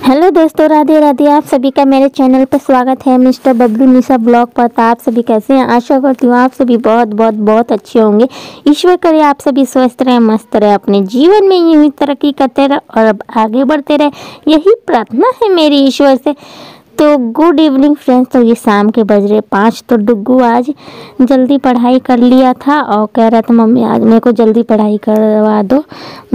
Hello दोस्तों, राधे राधे। आप सभी का मेरे चैनल पर स्वागत है मिस्टर बबलू निशा ब्लॉग पर। तो आप सभी कैसे हैं? आशा करती हूँ आप सभी बहुत बहुत बहुत अच्छे होंगे। ईश्वर करे आप सभी स्वस्थ रहे, मस्त रहे, अपने जीवन में यूं ही तरक्की करते रहे और अब आगे बढ़ते रहे, यही प्रार्थना है मेरी ईश्वर से। तो गुड इवनिंग फ्रेंड्स। तो ये शाम के बज रहे 5। तो डुग्गू आज जल्दी पढ़ाई कर लिया था और कह रहा था मम्मी आज मेरे को जल्दी पढ़ाई करवा दो,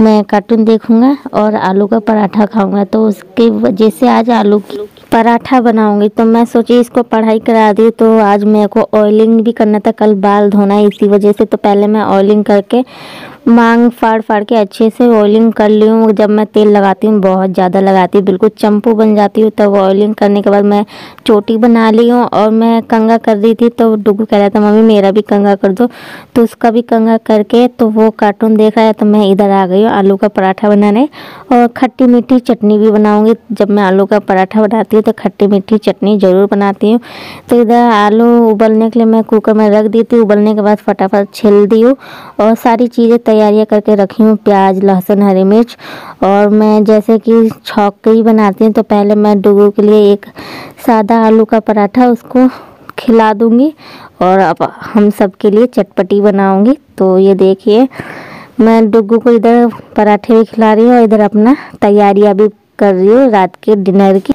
मैं कार्टून देखूंगा और आलू का पराठा खाऊंगा। तो उसकी वजह से आज आलू की पराठा बनाऊंगी। तो मैं सोची इसको पढ़ाई करा दी। तो आज मेरे को ऑयलिंग भी करना था, कल बाल धोना है इसी वजह से। तो पहले मैं ऑयलिंग करके मांग फाड़ फाड़ के अच्छे से ऑयलिंग कर ली हूँ। जब मैं तेल लगाती हूँ बहुत ज़्यादा लगाती हूँ, बिल्कुल चंपू बन जाती हूँ। तब ऑयलिंग करने के बाद मैं चोटी बना ली हूँ और मैं कंघा कर दी थी। तो डुग्गू कह रहा था मम्मी मेरा भी कंघा कर दो, तो उसका भी कंघा करके तो वो कार्टून देख रहा है। तो मैं इधर आ गई हूँ आलू का पराठा बनाने और खट्टी मीठी चटनी भी बनाऊँगी। जब मैं आलू का पराठा बनाती हूँ तो खट्टी मीठी चटनी ज़रूर बनाती हूँ। तो इधर आलू उबलने के लिए मैं कुकर में रख दी थी। उबलने के बाद फटाफट छिल दी हूँ और सारी चीज़ें तैयारियां करके रखी हूँ, प्याज, लहसुन, हरी मिर्च। और मैं जैसे कि छौंक ही बनाती हूँ। तो पहले मैं डुग्गू के लिए एक सादा आलू का पराठा उसको खिला दूँगी और अब हम सब के लिए चटपटी बनाऊँगी। तो ये देखिए मैं डुग्गू को इधर पराठे भी खिला रही हूँ और इधर अपना तैयारियाँ भी कर रही हूँ रात के डिनर की।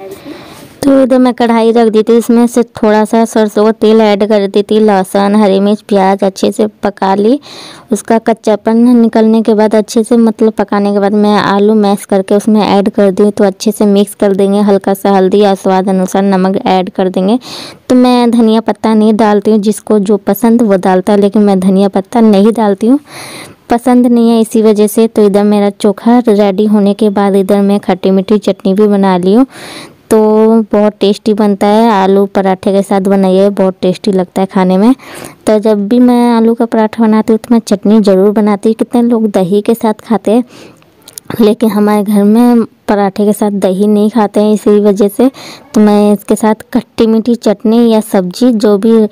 तो इधर मैं कढ़ाई रख दी थी, इसमें से थोड़ा सा सरसों का तेल ऐड कर दी थी, लहसुन, हरी मिर्च, प्याज अच्छे से पका ली। उसका कच्चापन निकलने के बाद अच्छे से मतलब पकाने के बाद मैं आलू मैश करके उसमें ऐड कर दी। तो अच्छे से मिक्स कर देंगे, हल्का सा हल्दी और स्वाद अनुसार नमक ऐड कर देंगे। तो मैं धनिया पत्ता नहीं डालती हूँ, जिसको जो पसंद वो डालता है, लेकिन मैं धनिया पत्ता नहीं डालती हूँ, पसंद नहीं है इसी वजह से। तो इधर मेरा चोखा रेडी होने के बाद इधर मैं खट्टी मीठी चटनी भी बना ली हूँ। तो बहुत टेस्टी बनता है, आलू पराठे के साथ बनाइए, बहुत टेस्टी लगता है खाने में। तो जब भी मैं आलू का पराठा बनाती हूँ तो मैं चटनी ज़रूर बनाती हूँ। कितने लोग दही के साथ खाते हैं, लेकिन हमारे घर में पराठे के साथ दही नहीं खाते हैं, इसी वजह से तो मैं इसके साथ खट्टी मीठी चटनी या सब्जी जो भी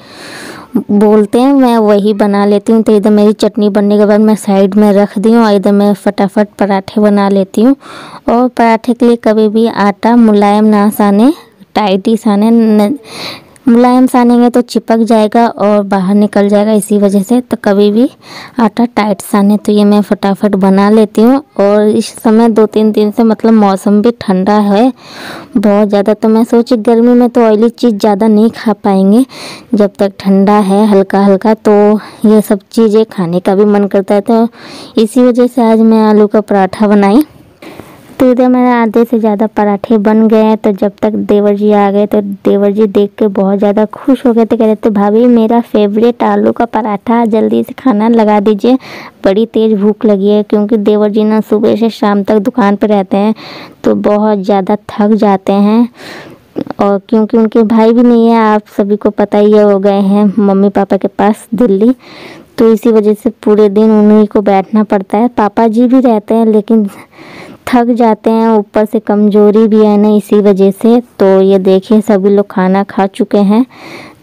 बोलते हैं मैं वही बना लेती हूँ। तो इधर मेरी चटनी बनने के बाद मैं साइड में रख दी हूँ और इधर मैं फटाफट पराठे बना लेती हूँ। और पराठे के लिए कभी भी आटा मुलायम ना साने, टाइट ही साने, मुलायम सानेंगे तो चिपक जाएगा और बाहर निकल जाएगा, इसी वजह से तो कभी भी आटा टाइट साने। तो ये मैं फटाफट बना लेती हूँ। और इस समय 2-3 दिन से मतलब मौसम भी ठंडा है बहुत ज़्यादा। तो मैं सोची गर्मी में तो ऑयली चीज़ ज़्यादा नहीं खा पाएंगे, जब तक ठंडा है हल्का हल्का तो ये सब चीज़ें खाने का भी मन करता है। तो इसी वजह से आज मैं आलू का पराठा बनाई। तो इधर मेरे आधे से ज़्यादा पराठे बन गए हैं। तो जब तक देवर जी आ गए तो देवर जी देख के बहुत ज़्यादा खुश हो गए थे, कह रहे थे भाभी मेरा फेवरेट आलू का पराठा, जल्दी से खाना लगा दीजिए, बड़ी तेज़ भूख लगी है। क्योंकि देवर जी ना सुबह से शाम तक दुकान पर रहते हैं तो बहुत ज़्यादा थक जाते हैं। और क्योंकि उनके भाई भी नहीं है, आप सभी को पता ही है, हो गए हैं मम्मी पापा के पास दिल्ली। तो इसी वजह से पूरे दिन उन्हीं को बैठना पड़ता है। पापा जी भी रहते हैं लेकिन थक जाते हैं, ऊपर से कमजोरी भी है ना, इसी वजह से। तो ये देखिए सभी लोग खाना खा चुके हैं,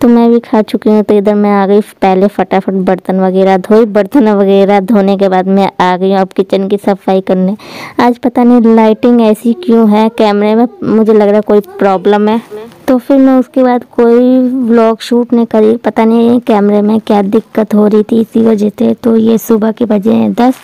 तो मैं भी खा चुकी हूँ। तो इधर मैं आ गई, पहले फटाफट बर्तन वगैरह धोई, बर्तन वगैरह धोने के बाद मैं आ गई हूँ अब किचन की सफाई करने। आज पता नहीं लाइटिंग ऐसी क्यों है कैमरे में, मुझे लग रहा है कोई प्रॉब्लम है। तो फिर मैं उसके बाद कोई व्लॉग शूट नहीं करी, पता नहीं कैमरे में क्या दिक्कत हो रही थी, इसी वजह से। तो ये सुबह के बजे हैं 10।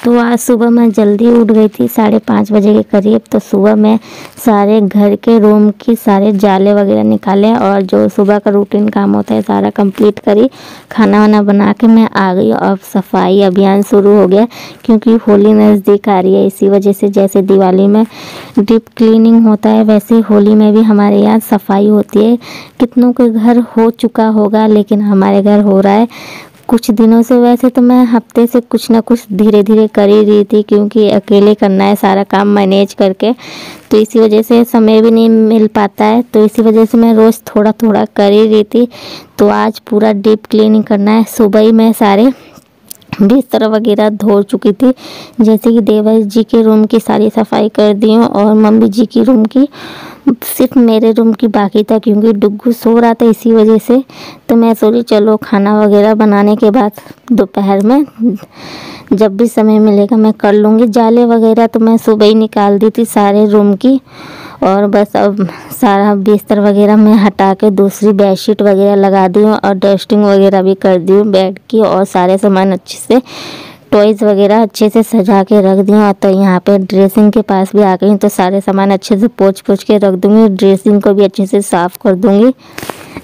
तो आज सुबह मैं जल्दी उठ गई थी 5:30 बजे के करीब। तो सुबह मैं सारे घर के रूम की सारे जाले वगैरह निकाले और जो सुबह का रूटीन काम होता है सारा कंप्लीट करी, खाना वाना बना के मैं आ गई। अब सफाई अभियान शुरू हो गया क्योंकि होली नज़दीक आ रही है, इसी वजह से जैसे दिवाली में डीप क्लीनिंग होता है वैसे होली में भी हमारे यहाँ सफाई होती है। कितनों के घर हो चुका होगा लेकिन हमारे घर हो रहा है कुछ दिनों से। वैसे तो मैं हफ्ते से कुछ ना कुछ धीरे धीरे कर ही रही थी क्योंकि अकेले करना है सारा काम मैनेज करके, तो इसी वजह से समय भी नहीं मिल पाता है। तो इसी वजह से मैं रोज़ थोड़ा थोड़ा कर ही रही थी। तो आज पूरा डीप क्लीनिंग करना है। सुबह ही मैं सारे बिस्तर वगैरह धो चुकी थी, जैसे कि देवर जी के रूम की सारी सफाई कर दी हूँ और मम्मी जी की रूम की, सिर्फ मेरे रूम की बाकी था क्योंकि डुग्गू सो रहा था, इसी वजह से। तो मैं सोची चलो खाना वगैरह बनाने के बाद दोपहर में जब भी समय मिलेगा मैं कर लूँगी। जाले वगैरह तो मैं सुबह ही निकाल दी थी सारे रूम की और बस अब सारा बिस्तर वगैरह मैं हटा के दूसरी बेडशीट वगैरह लगा दी हूँ और डस्टिंग वगैरह भी कर दी हूँ बेड की, और सारे सामान अच्छे से टॉयज़ वगैरह अच्छे से सजा के रख दी हूँ। तो यहाँ पे ड्रेसिंग के पास भी आ गई हूँ, तो सारे सामान अच्छे से पोंछ के रख दूँगी। ड्रेसिंग को भी अच्छे से साफ़ कर दूँगी।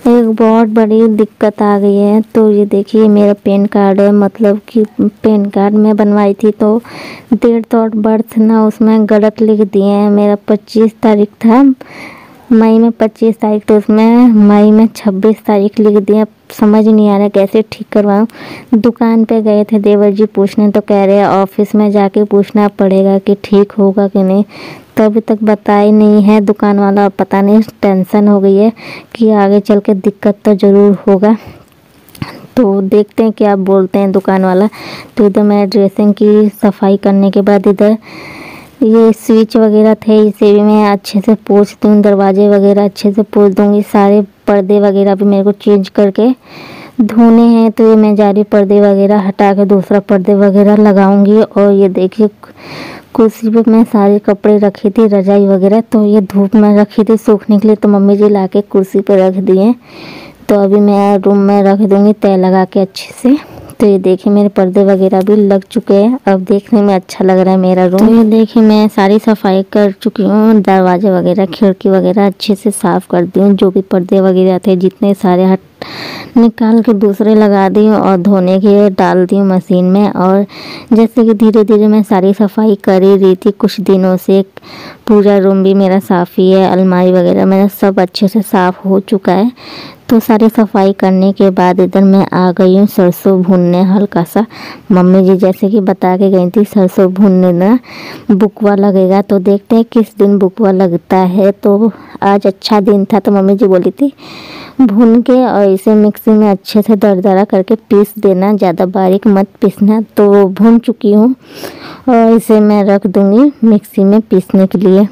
एक बहुत बड़ी दिक्कत आ गई है, तो ये देखिए मेरा पैन कार्ड है, मतलब कि पैन कार्ड मैं बनवाई थी तो डेट ऑफ बर्थ ना उसमें गलत लिख दिए हैं। मेरा 25 तारीख था मई में, 25 तारीख, तो उसमें मई में 26 तारीख लिख दिया। समझ नहीं आ रहा कैसे ठीक करवाऊँ। दुकान पे गए थे देवर जी पूछने, तो कह रहे हैं ऑफिस में जाके पूछना पड़ेगा कि ठीक होगा कि नहीं, तो अभी तक बताया नहीं है दुकान वाला। पता नहीं, टेंशन हो गई है कि आगे चल के दिक्कत तो ज़रूर होगा। तो देखते हैं क्या बोलते हैं दुकान वाला। तो इधर मैं ड्रेसिंग की सफाई करने के बाद इधर ये स्विच वगैरह थे, इसे भी मैं अच्छे से पोंछ दूँ। दरवाजे वगैरह अच्छे से पोंछ दूँगी। सारे पर्दे वगैरह भी मेरे को चेंज करके धोने हैं, तो ये मैं जा रही पर्दे वगैरह हटा के दूसरा पर्दे वगैरह लगाऊंगी। और ये देखिए कुर्सी पे मैं सारे कपड़े रखी थी, रजाई वगैरह, तो ये धूप में रखी थी सूखने के लिए, तो मम्मी जी लाके कुर्सी पे रख दिए। तो अभी मैं रूम में रख दूँगी तय लगा के अच्छे से। तो ये देखिए मेरे पर्दे वगैरह भी लग चुके हैं, अब देखने में अच्छा लग रहा है मेरा रूम। तो ये देखिए मैं सारी सफाई कर चुकी हूँ। दरवाजे वगैरह खिड़की वगैरह अच्छे से साफ़ कर दी हूँ। जो भी पर्दे वगैरह थे जितने सारे हट निकाल के दूसरे लगा दी हूँ और धोने के लिए डाल दी हूँ मशीन में। और जैसे कि धीरे धीरे मैं सारी सफाई कर ही रही थी कुछ दिनों से। पूरा रूम भी मेरा साफ़ ही है, अलमारी वगैरह मेरा सब अच्छे से साफ़ हो चुका है। तो सारी सफाई करने के बाद इधर मैं आ गई हूँ सरसों भूनने हल्का सा। मम्मी जी जैसे कि बता के गई थी सरसों भूनने ना बुकवा लगेगा, तो देखते हैं किस दिन बुकवा लगता है। तो आज अच्छा दिन था, तो मम्मी जी बोली थी भून के और इसे मिक्सी में अच्छे से दरदरा करके पीस देना, ज़्यादा बारीक मत पीसना। तो भून चुकी हूँ और इसे मैं रख दूँगी मिक्सी में पीसने के लिए।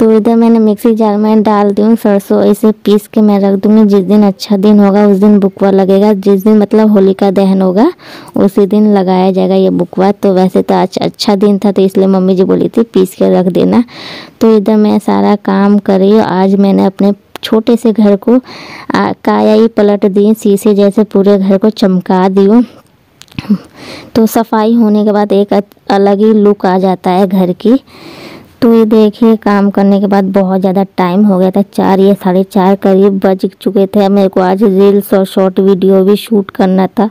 तो इधर मैंने मिक्सी जार में डाल दी हूँ सरसों, इसे पीस के मैं रख दूँगी। जिस दिन अच्छा दिन होगा उस दिन बुकवा लगेगा। जिस दिन मतलब होलिका दहन होगा उसी दिन लगाया जाएगा ये बुकवा। तो वैसे तो आज अच्छा दिन था, तो इसलिए मम्मी जी बोली थी पीस के रख देना। तो इधर मैं सारा काम कर रही हूँ। आज मैंने अपने छोटे से घर को काया ही पलट दी, शीशे जैसे पूरे घर को चमका दी हूँ। तो सफाई होने के बाद एक अलग ही लुक आ जाता है घर की। तो ये देखिए काम करने के बाद बहुत ज़्यादा टाइम हो गया था, 4 या 4:30 करीब बज चुके थे। मेरे को आज रील्स और शॉर्ट वीडियो भी शूट करना था।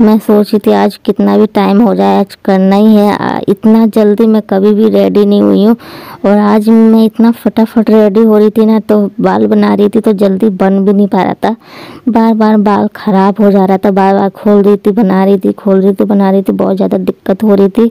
मैं सोची थी आज कितना भी टाइम हो जाए आज करना ही है। इतना जल्दी मैं कभी भी रेडी नहीं हुई हूँ, और आज मैं इतना फटाफट रेडी हो रही थी ना, तो बाल बना रही थी तो जल्दी बन भी नहीं पा रहा था। बार बार बाल ख़राब हो जा रहा था, बार बार खोल रही थी बना रही थी, खोल रही थी बना रही थी, बहुत ज़्यादा दिक्कत हो रही थी।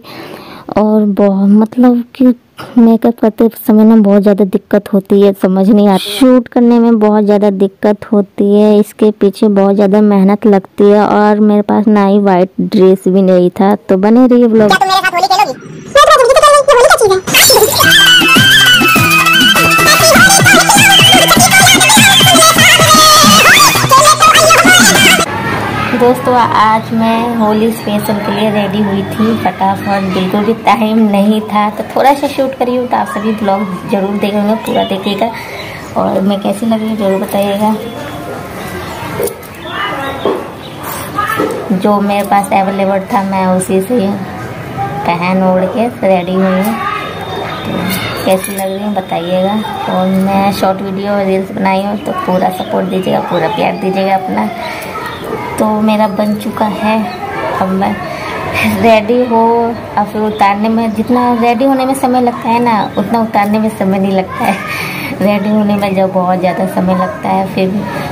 और बहुत मतलब कि मेकअप करते समय ना बहुत ज़्यादा दिक्कत होती है, समझ नहीं आता। शूट करने में बहुत ज़्यादा दिक्कत होती है, इसके पीछे बहुत ज़्यादा मेहनत लगती है। और मेरे पास ना ही वाइट ड्रेस भी नहीं था। तो बने रहिए व्लॉग। दोस्तों आज मैं होली स्पेशल के लिए रेडी हुई थी फटाफट, बिल्कुल भी टाइम नहीं था, तो थोड़ा सा शूट करी हूँ। तो आप सभी ब्लॉग जरूर देखेंगे, पूरा देखिएगा और मैं कैसी लग रही हूँ जरूर बताइएगा। जो मेरे पास अवेलेबल था मैं उसी से पहन ओढ़ के रेडी हुई हूँ। तो कैसी लग रही हूँ बताइएगा। और मैं शॉर्ट वीडियो रील्स बनाई हूँ, तो पूरा सपोर्ट दीजिएगा, पूरा प्यार दीजिएगा अपना। तो मेरा बन चुका है, अब मैं रेडी हो और फिर उतारने में, जितना रेडी होने में समय लगता है ना उतना उतारने में समय नहीं लगता है। रेडी होने में जब बहुत ज़्यादा समय लगता है, फिर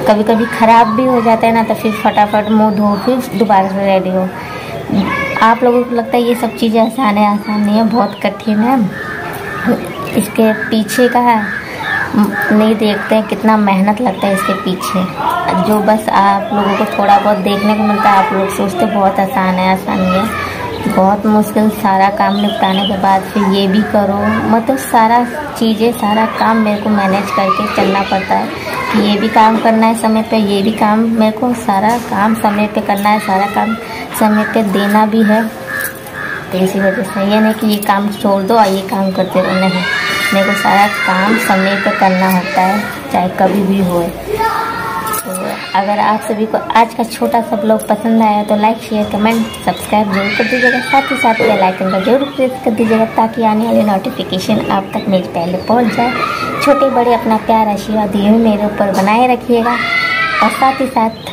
कभी कभी ख़राब भी हो जाता है ना, तो फिर फटाफट मुँह धो फिर दोबारा से रेडी हो। आप लोगों को लगता है ये सब चीज़ें आसान नहीं है, बहुत कठिन है। इसके पीछे का नहीं देखते हैं कितना मेहनत लगता है इसके पीछे। जो बस आप लोगों को थोड़ा बहुत देखने को मिलता है, आप लोग सोचते बहुत आसान है, आसान नहीं है, बहुत मुश्किल। सारा काम निपटाने के बाद फिर ये भी करो, मतलब सारा चीज़ें सारा काम मेरे को मैनेज करके चलना पड़ता है कि ये भी काम करना है समय पे, ये भी काम मेरे को सारा काम समय पे करना है, सारा काम समय पे देना भी है। तो इसी वजह से ये नहीं कि ये काम छोड़ दो और ये काम करते रहो, नहीं, मेरे को सारा काम समय पे करना होता है, चाहे कभी भी हो। तो अगर आप सभी को आज का छोटा सा ब्लॉग पसंद आया तो लाइक शेयर कमेंट सब्सक्राइब जरूर कर दीजिएगा, साथ ही साथ बेल आइकन का जरूर प्रेस कर दीजिएगा ताकि आने वाले नोटिफिकेशन आप तक मेरे पहले पहुंच जाए। छोटे बड़े अपना प्यार आशीर्वाद ये मेरे ऊपर बनाए रखिएगा और साथ ही साथ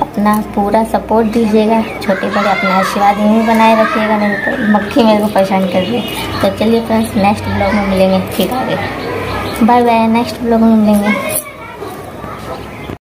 अपना पूरा सपोर्ट दीजिएगा। छोटे बड़े अपना आशीर्वाद यहीं बनाए रखिएगा, मेरे ऊपर मक्खी मेरे को परेशान कर रही है। तो चलिए फ्रेंड्स, नेक्स्ट ब्लॉग में मिलेंगे फिर आगे। बाय बाय, नेक्स्ट ब्लॉग में मिलेंगे।